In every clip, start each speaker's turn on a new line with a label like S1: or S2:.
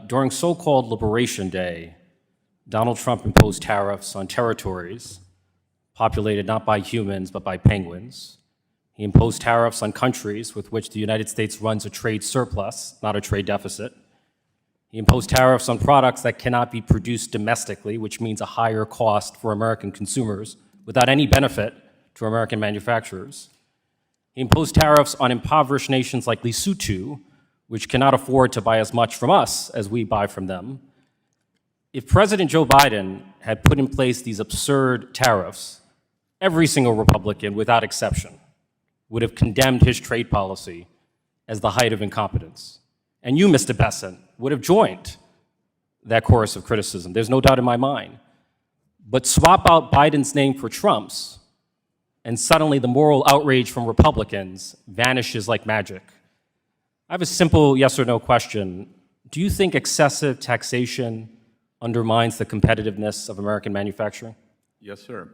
S1: During so-called Liberation Day, Donald Trump imposed tariffs on territories populated not by humans, but by penguins. He imposed tariffs on countries with which the United States runs a trade surplus, not a trade deficit. He imposed tariffs on products that cannot be produced domestically, which means a higher cost for American consumers without any benefit to American manufacturers. He imposed tariffs on impoverished nations like Lesotho, which cannot afford to buy as much from us as we buy from them. If President Joe Biden had put in place these absurd tariffs, every single Republican, without exception, would have condemned his trade policy as the height of incompetence. And you, Mr. Bessent, would have joined that chorus of criticism. There's no doubt in my mind. But swap out Biden's name for Trump's, and suddenly the moral outrage from Republicans vanishes like magic. I have a simple yes or no question. Do you think excessive taxation undermines the competitiveness of American manufacturing?
S2: Yes, sir.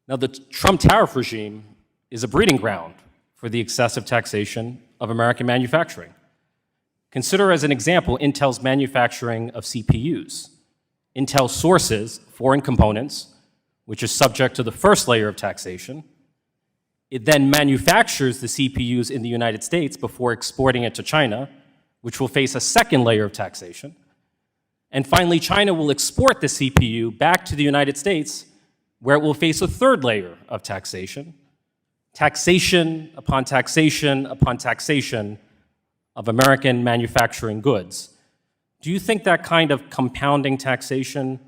S1: Now, the Trump tariff regime is a breeding ground for the excessive taxation of American manufacturing. Consider as an example Intel's manufacturing of CPUs. Intel sources foreign components, which is subject to the first layer of taxation. It then manufactures the CPUs in the United States before exporting it to China, which will face a second layer of taxation. And finally, China will export the CPU back to the United States, where it will face a third layer of taxation. Taxation upon taxation upon taxation of American manufacturing goods. Do you think that kind of compounding taxation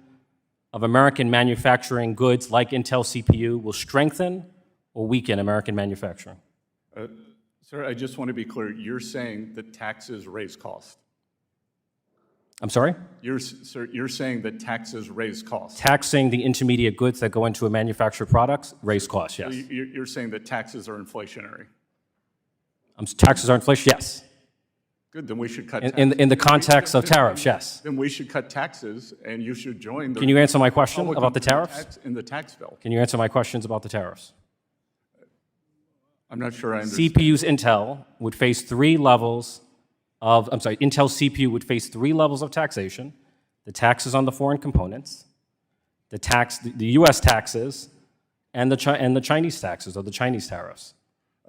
S1: of American manufacturing goods like Intel CPU will strengthen or weaken American manufacturing?
S2: Sir, I just want to be clear. You're saying that taxes raise cost.
S1: I'm sorry?
S2: Sir, you're saying that taxes raise costs.
S1: Taxing the intermediate goods that go into a manufactured product raise costs, yes.
S2: So you're saying that taxes are inflationary.
S1: Taxes are inflation, yes.
S2: Good, then we should cut taxes.
S1: In the context of tariffs, yes.
S2: Then we should cut taxes, and you should join the...
S1: Can you answer my question about the tariffs?
S2: In the tax bill.
S1: Can you answer my questions about the tariffs?
S2: I'm not sure I understand.
S1: CPU's Intel would face Intel CPU would face three levels of taxation: the taxes on the foreign components, the U.S. taxes, and the Chinese taxes, or the Chinese tariffs.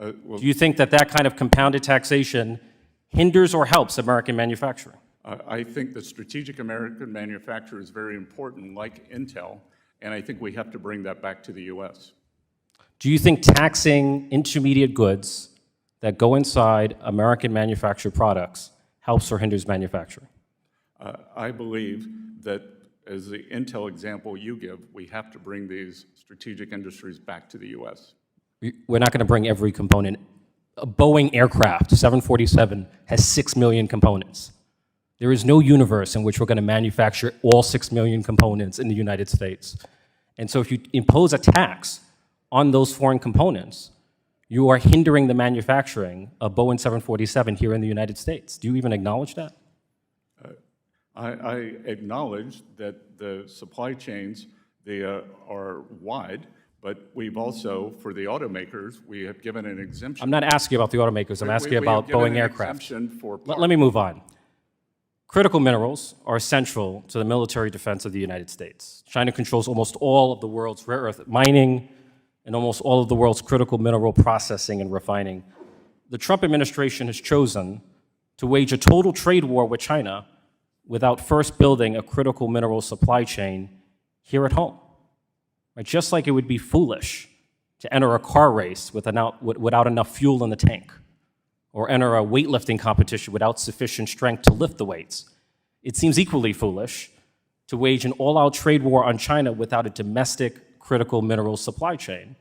S1: Do you think that kind of compounded taxation hinders or helps American manufacturing?
S2: I think that strategic American manufacture is very important, like Intel, and I think we have to bring that back to the U.S.
S1: Do you think taxing intermediate goods that go inside American manufactured products helps or hinders manufacturing?
S2: I believe that, as the Intel example you give, we have to bring these strategic industries back to the U.S.
S1: We're not going to bring every component. A Boeing aircraft, 747, has 6 million components. There is no universe in which we're going to manufacture all 6 million components in the United States. And so if you impose a tax on those foreign components, you are hindering the manufacturing of Boeing 747 here in the United States. Do you even acknowledge that?
S2: I acknowledge that the supply chains, they are wide, but we've also, for the automakers, we have given an exemption.
S1: I'm not asking about the automakers. I'm asking about Boeing aircraft. Let me move on. Critical minerals are essential to the military defense of the United States. China controls almost all of the world's rare earth mining and almost all of the world's critical mineral processing and refining. The Trump administration has chosen to wage a total trade war with China without first building a critical mineral supply chain here at home. Right? Just like it would be foolish to enter a car race without enough fuel in the tank, or enter a weightlifting competition without sufficient strength to lift the weights. It seems equally foolish to wage an all-out trade war on China without a domestic critical mineral supply chain,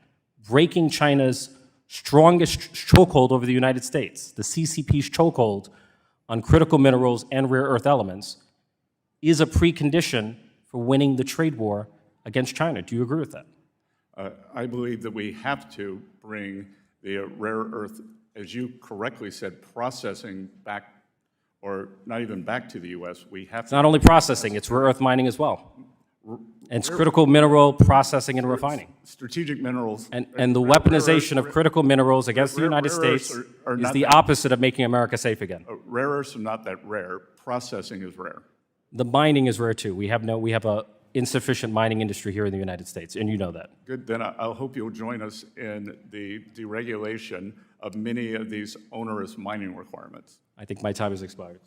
S1: breaking China's strongest chokehold over the United States. The CCP's chokehold on critical minerals and rare earth elements is a precondition for winning the trade war against China. Do you agree with that?
S2: I believe that we have to bring the rare earth, as you correctly said, processing back, or not even back to the U.S. We have
S1: It's not only processing, it's rare earth mining as well. And it's critical mineral processing and refining.
S2: Strategic minerals.
S1: And the
S2: rare
S1: weaponization
S2: earths-
S1: of critical minerals against the
S2: rare-
S1: United
S2: rare earths
S1: States
S2: are
S1: is
S2: not
S1: the
S2: that-
S1: opposite of making America safe again.
S2: Rare earths are not that rare. Processing is rare.
S1: The mining is rare too. We have a insufficient mining industry here in the United States, and you know that.
S2: Good, then I'll hope you'll join us in the deregulation of many of these onerous mining requirements.
S1: I think my time has expired.